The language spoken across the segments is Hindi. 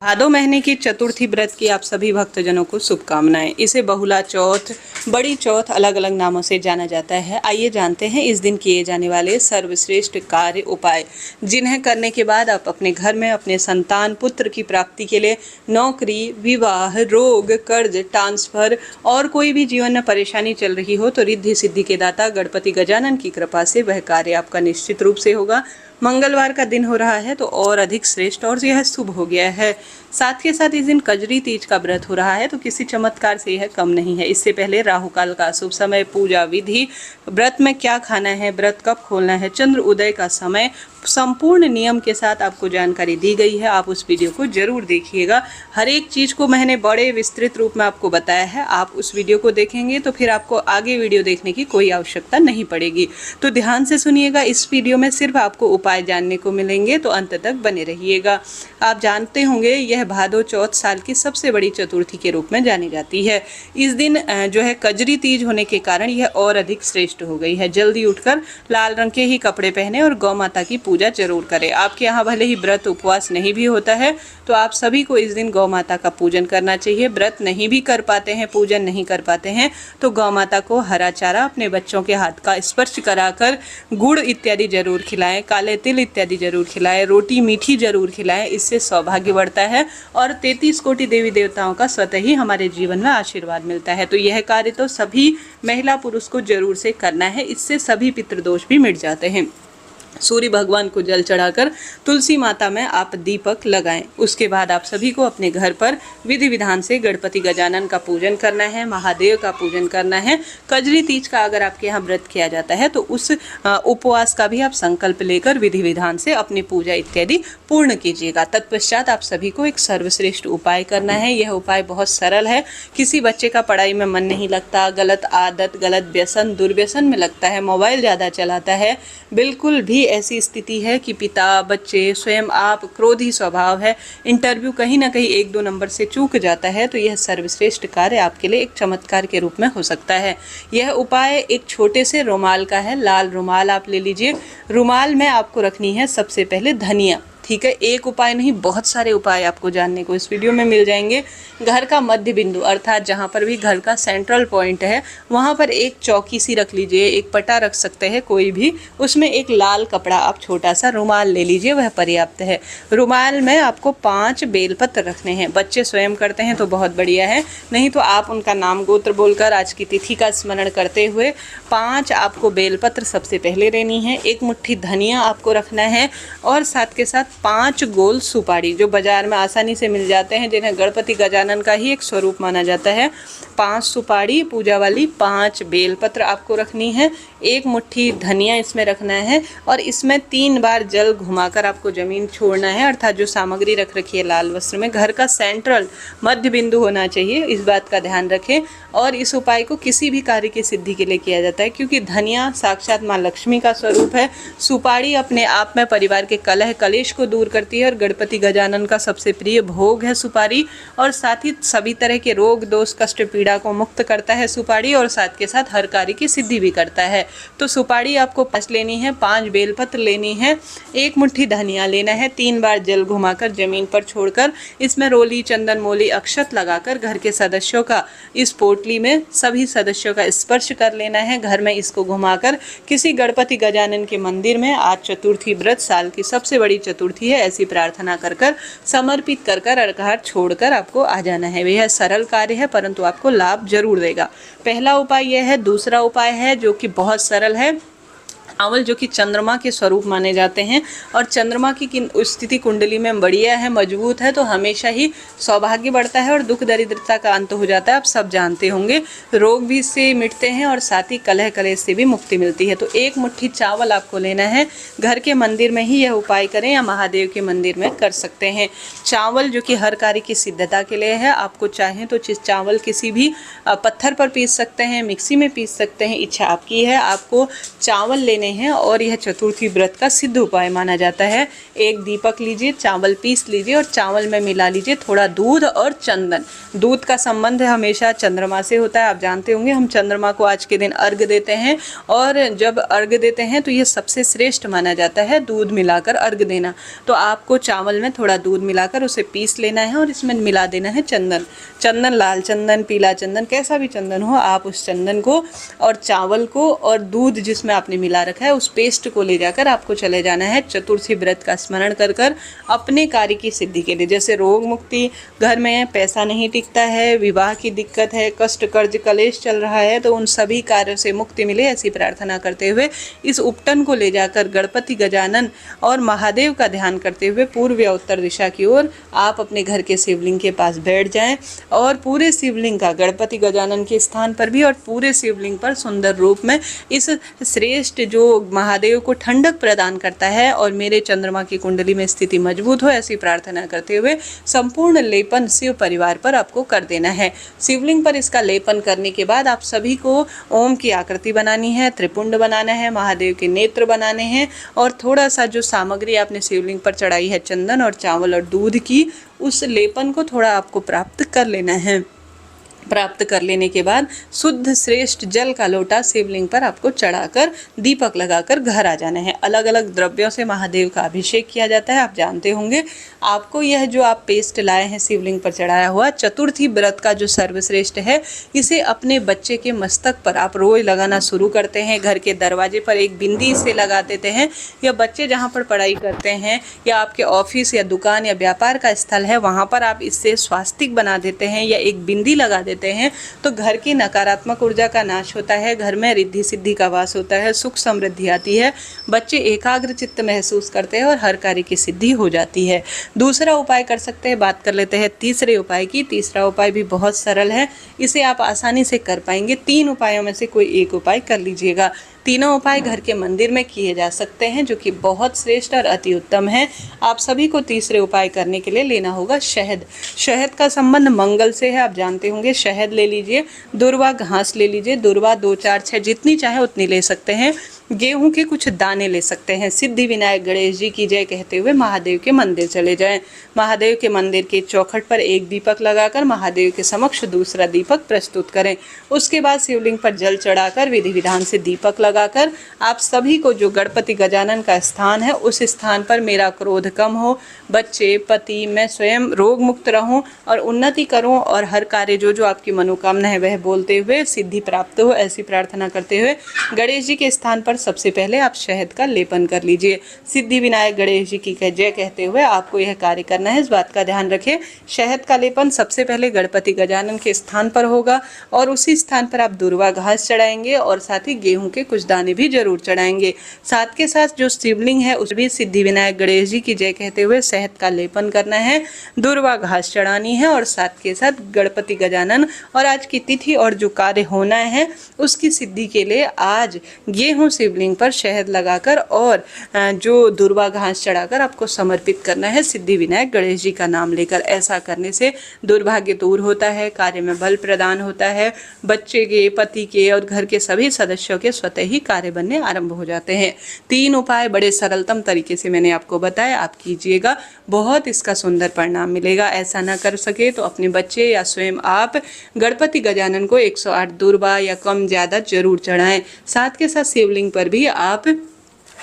भादो महीने की चतुर्थी व्रत की आप सभी भक्तजनों को शुभकामनाएं। इसे बहुला चौथ, बड़ी चौथ अलग अलग नामों से जाना जाता है। आइए जानते हैं इस दिन किए जाने वाले सर्वश्रेष्ठ कार्य उपाय, जिन्हें करने के बाद आप अपने घर में अपने संतान पुत्र की प्राप्ति के लिए नौकरी, विवाह, रोग, कर्ज, ट्रांसफर और कोई भी जीवन में परेशानी चल रही हो तो रिद्धि सिद्धि के दाता गणपति गजानन की कृपा से वह कार्य आपका निश्चित रूप से होगा। मंगलवार का दिन हो रहा है तो और अधिक श्रेष्ठ और यह शुभ हो गया है। साथ के साथ इस दिन कजरी तीज का व्रत हो रहा है तो किसी चमत्कार से यह कम नहीं है। इससे पहले राहु काल का शुभ समय, पूजा विधि, व्रत में क्या खाना है, व्रत कब खोलना है, चंद्र उदय का समय, संपूर्ण नियम के साथ आपको जानकारी दी गई है। आप उस वीडियो को जरूर देखिएगा। हर एक चीज को मैंने बड़े विस्तृत रूप में आपको बताया है। आप उस वीडियो को देखेंगे तो फिर आपको आगे वीडियो देखने की कोई आवश्यकता नहीं पड़ेगी। तो ध्यान से सुनिएगा, इस वीडियो में सिर्फ आपको उपाय जानने को मिलेंगे, तो अंत तक बने रहिएगा। आप जानते होंगे यह भादो चौथ साल की सबसे बड़ी चतुर्थी के रूप में जानी जाती है। इस दिन जो है कजरी तीज होने के कारण यह और अधिक श्रेष्ठ हो गई है। जल्दी उठकर लाल रंग के ही कपड़े पहने और गौ माता की पूजा जरूर करें। आपके यहाँ भले ही व्रत उपवास नहीं भी होता है तो आप सभी को इस दिन गौ माता का पूजन करना चाहिए। व्रत नहीं भी कर पाते हैं, पूजन नहीं कर पाते हैं तो गौ माता को हरा चारा अपने बच्चों के हाथ का स्पर्श कराकर गुड़ इत्यादि जरूर खिलाएं, काले तिल इत्यादि जरूर खिलाएं, रोटी मीठी जरूर खिलाएं। इससे सौभाग्य बढ़ता है और 33 कोटि देवी देवताओं का स्वतः ही हमारे जीवन में आशीर्वाद मिलता है। तो यह कार्य तो सभी महिला पुरुष को जरूर से करना है। इससे सभी पितृदोष भी मिट जाते हैं। सूर्य भगवान को जल चढ़ाकर तुलसी माता में आप दीपक लगाएं। उसके बाद आप सभी को अपने घर पर विधि विधान से गणपति गजानन का पूजन करना है, महादेव का पूजन करना है। कजरी तीज का अगर आपके यहाँ व्रत किया जाता है तो उस उपवास का भी आप संकल्प लेकर विधि विधान से अपनी पूजा इत्यादि पूर्ण कीजिएगा। तत्पश्चात आप सभी को एक सर्वश्रेष्ठ उपाय करना है। यह उपाय बहुत सरल है। किसी बच्चे का पढ़ाई में मन नहीं लगता, गलत आदत, गलत व्यसन, दुर्व्यसन में लगता है, मोबाइल ज़्यादा चलाता है, बिल्कुल भी ऐसी स्थिति है कि पिता, बच्चे, स्वयं आप क्रोधी स्वभाव है, इंटरव्यू कहीं ना कहीं 1-2 नंबर से चूक जाता है तो यह सर्वश्रेष्ठ कार्य आपके लिए एक चमत्कार के रूप में हो सकता है। यह उपाय एक छोटे से रुमाल का है। लाल रुमाल आप ले लीजिए। रुमाल में आपको रखनी है सबसे पहले धनिया। ठीक है, एक उपाय नहीं, बहुत सारे उपाय आपको जानने को इस वीडियो में मिल जाएंगे। घर का मध्य बिंदु अर्थात जहाँ पर भी घर का सेंट्रल पॉइंट है वहाँ पर एक चौकी सी रख लीजिए, एक पटा रख सकते हैं कोई भी, उसमें एक लाल कपड़ा आप छोटा सा रुमाल ले लीजिए, वह पर्याप्त है। रुमाल में आपको 5 बेलपत्र रखने हैं। बच्चे स्वयं करते हैं तो बहुत बढ़िया है, नहीं तो आप उनका नाम गोत्र बोलकर आज की तिथि का स्मरण करते हुए 5 आपको बेलपत्र सबसे पहले लेनी है। एक मुट्ठी धनिया आपको रखना है और साथ के साथ 5 गोल सुपारी जो बाजार में आसानी से मिल जाते हैं, जिन्हें गणपति गजानन का ही एक स्वरूप माना जाता है। 5 सुपारी पूजा वाली, 5 बेलपत्र आपको रखनी है, एक मुट्ठी धनिया इसमें रखना है और इसमें 3 बार जल घुमाकर आपको जमीन छोड़ना है। अर्थात जो सामग्री रख रखी है लाल वस्त्र में, घर का सेंट्रल मध्य बिंदु होना चाहिए, इस बात का ध्यान रखें। और इस उपाय को किसी भी कार्य की सिद्धि के लिए किया जाता है क्योंकि धनिया साक्षात माँ लक्ष्मी का स्वरूप है। सुपारी अपने आप में परिवार के कलह कलेश को दूर करती है और गणपति गजानन का सबसे प्रिय भोग है सुपारी, और साथ ही सभी तरह के रोग दोष कष्ट पीड़ा को मुक्त करता है सुपारी, और साथ के साथ हर कार्य की सिद्धि भी करता है। तो सुपारी आपको 5 लेनी है, 5 बेलपत्र लेनी है, एक मुट्ठी धनिया लेना है, 3 बार जल घुमाकर जमीन पर छोड़कर इसमें रोली, चंदन, मोली, अक्षत लगाकर घर के सदस्यों का इस पोटली में सभी सदस्यों का स्पर्श कर लेना है। घर में इसको घुमाकर किसी गणपति गजानन के मंदिर में, आज चतुर्थी व्रत साल की सबसे बड़ी चतुर्थी है, ऐसी प्रार्थना कर कर समर्पित कर कर अर्घ्य छोड़कर आपको आ जाना है। यह सरल कार्य है परंतु आपको लाभ जरूर देगा। पहला उपाय यह है। दूसरा उपाय है जो कि बहुत सरल है। चावल जो कि चंद्रमा के स्वरूप माने जाते हैं और चंद्रमा की स्थिति कुंडली में बढ़िया है, मजबूत है तो हमेशा ही सौभाग्य बढ़ता है और दुख दरिद्रता का अंत हो जाता है। आप सब जानते होंगे, रोग भी इससे मिटते हैं और साथ ही कलह कलेश से भी मुक्ति मिलती है। तो एक मुट्ठी चावल आपको लेना है। घर के मंदिर में ही यह उपाय करें या महादेव के मंदिर में कर सकते हैं। चावल जो कि हर कार्य की सिद्धता के लिए है। आपको चाहें तो चावल किसी भी पत्थर पर पीस सकते हैं, मिक्सी में पीस सकते हैं, इच्छा आपकी है। आपको चावल लेने हैं और यह चतुर्थी व्रत का सिद्ध उपाय माना जाता है। एक दीपक लीजिए, चावल पीस लीजिए और चावल में मिला लीजिए थोड़ा दूध और चंदन। दूध का संबंध हमेशा चंद्रमा से होता है, आप जानते होंगे। हम चंद्रमा को आज के दिन अर्घ देते हैं और जब अर्घ देते हैं तो यह सबसे श्रेष्ठ माना जाता है दूध मिलाकर अर्घ देना। तो आपको चावल में थोड़ा दूध मिलाकर उसे पीस लेना है और इसमें मिला देना है चंदन। चंदन, लाल चंदन, पीला चंदन, कैसा भी चंदन हो, आप उस चंदन को और चावल को और दूध जिसमें आपने मिला रखा है उस पेस्ट को ले जाकर आपको चले जाना है चतुर्थी व्रत का स्मरण कर कर अपने कार्य की सिद्धि के लिए। जैसे रोग मुक्ति, घर में पैसा नहीं टिकता है, विवाह की दिक्कत है, कष्ट कर्ज कलेश चल रहा है, तो उन सभी कार्यों से मुक्ति मिले ऐसी प्रार्थना करते हुए इस उपटन को ले जाकर गणपति गजानन और महादेव का ध्यान करते हुए पूर्व या उत्तर दिशा की ओर आप अपने घर के शिवलिंग के पास बैठ जाएं और पूरे शिवलिंग का गणपति गजानन के स्थान पर भी और पूरे शिवलिंग पर सुंदर रूप में इस श्रेष्ठ जो महादेव को ठंडक प्रदान करता है और मेरे चंद्रमा की कुंडली में स्थिति मजबूत हो ऐसी प्रार्थना करते हुए संपूर्ण लेपन शिव परिवार पर आपको कर देना है। शिवलिंग पर इसका लेपन करने के बाद आप सभी को ओम की आकृति बनानी है, त्रिपुंड बनाना है, महादेव के नेत्र बनाने हैं और थोड़ा सा जो सामग्री आपने शिवलिंग पर चढ़ाई है चंदन और चावल और दूध की, उस लेपन को थोड़ा आपको प्राप्त कर लेना है। प्राप्त कर लेने के बाद शुद्ध श्रेष्ठ जल का लोटा शिवलिंग पर आपको चढ़ाकर दीपक लगाकर घर आ जाना है। अलग अलग द्रव्यों से महादेव का अभिषेक किया जाता है, आप जानते होंगे। आपको यह जो आप पेस्ट लाए हैं शिवलिंग पर चढ़ाया हुआ चतुर्थी व्रत का जो सर्वश्रेष्ठ है, इसे अपने बच्चे के मस्तक पर आप रोज लगाना शुरू करते हैं। घर के दरवाजे पर एक बिंदी से लगा देते हैं या बच्चे जहाँ पर पढ़ाई करते हैं या आपके ऑफिस या दुकान या व्यापार का स्थल है वहाँ पर आप इससे स्वास्तिक बना देते हैं या एक बिंदी लगा देते हैं, तो घर की नकारात्मक ऊर्जा का नाश होता है, घर में रिद्धि सिद्धि का वास होता है, सुख समृद्धि आती है, बच्चे एकाग्र चित्त महसूस करते हैं और हर कार्य की सिद्धि हो जाती है। दूसरा उपाय कर सकते हैं, बात कर लेते हैं तीसरे उपाय की। तीसरा उपाय भी बहुत सरल है, इसे आप आसानी से कर पाएंगे। 3 उपायों में से कोई एक उपाय कर लीजिएगा। तीनों उपाय घर के मंदिर में किए जा सकते हैं जो कि बहुत श्रेष्ठ और अति उत्तम है। आप सभी को तीसरे उपाय करने के लिए लेना होगा शहद। शहद का संबंध मंगल से है, आप जानते होंगे। शहद ले लीजिए, दुर्वा घास ले लीजिए, दुर्वा 2, 4, 6 जितनी चाहे उतनी ले सकते हैं। गेहूं के कुछ दाने ले सकते हैं। सिद्धि विनायक गणेश जी की जय कहते हुए महादेव के मंदिर चले जाएं। महादेव के मंदिर के चौखट पर एक दीपक लगाकर महादेव के समक्ष दूसरा दीपक प्रस्तुत करें। उसके बाद शिवलिंग पर जल चढ़ाकर विधि विधान से दीपक लगाकर आप सभी को जो गणपति गजानन का स्थान है उस स्थान पर मेरा क्रोध कम हो, बच्चे, पति, मैं स्वयं रोग मुक्त रहूं और उन्नति करूं और हर कार्य जो आपकी मनोकामना है वह बोलते हुए सिद्धि प्राप्त हो ऐसी प्रार्थना करते हुए गणेश जी के स्थान पर सबसे पहले आप शहद का लेपन कर लीजिए। सिद्धि विनायक गणेश जी की जय कहते हुए आपको यह कार्य करना है, इस बात का ध्यान रखें। शहद का लेपन सबसे पहले गणपति गजानन के स्थान पर होगा और उसी स्थान पर आप दुर्वा घास चढ़ाएंगे और साथ ही गेहूं के कुछ दाने भी जरूर चढ़ाएंगे। साथ के साथ जो शिवलिंग है उस भी सिद्धि विनायक गणेश जी की जय कहते हुए शहद का लेपन करना है, दुर्वा घास चढ़ानी है और साथ के साथ गणपति गजानन और आज की तिथि और जो कार्य होना है उसकी सिद्धि के लिए आज गेहूं शिवलिंग पर शहद लगाकर और जो दुर्वा घास चढ़ाकर आपको समर्पित करना है सिद्धि विनायक गणेश जी का नाम लेकर। ऐसा करने से दुर्भाग्य दूर होता है, कार्य में बल प्रदान होता है, बच्चे के, पति के और घर के सभी सदस्यों के स्वतः ही कार्य बनने आरंभ हो जाते हैं। 3 उपाय बड़े सरलतम तरीके से मैंने आपको बताया, आप कीजिएगा, बहुत इसका सुंदर परिणाम मिलेगा। ऐसा ना कर सके तो अपने बच्चे या स्वयं आप गणपति गजानन को 108 दुर्वा या कम ज़्यादा जरूर चढ़ाएं। साथ के साथ शिवलिंग पर भी आप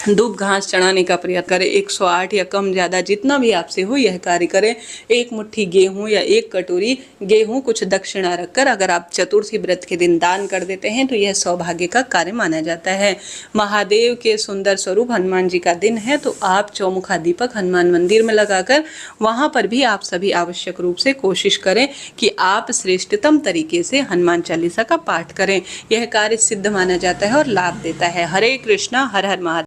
दूब घास चढ़ाने का प्रयत्न करें। 108 या कम ज़्यादा जितना भी आपसे हो यह कार्य करें। 1 मुट्ठी गेहूं या 1 कटोरी गेहूं कुछ दक्षिणा रखकर अगर आप चतुर्थी व्रत के दिन दान कर देते हैं तो यह सौभाग्य का कार्य माना जाता है। महादेव के सुंदर स्वरूप हनुमान जी का दिन है तो आप चौमुखा दीपक हनुमान मंदिर में लगाकर वहाँ पर भी आप सभी आवश्यक रूप से कोशिश करें कि आप श्रेष्ठतम तरीके से हनुमान चालीसा का पाठ करें। यह कार्य सिद्ध माना जाता है और लाभ देता है। हरे कृष्णा, हर हर महादेव।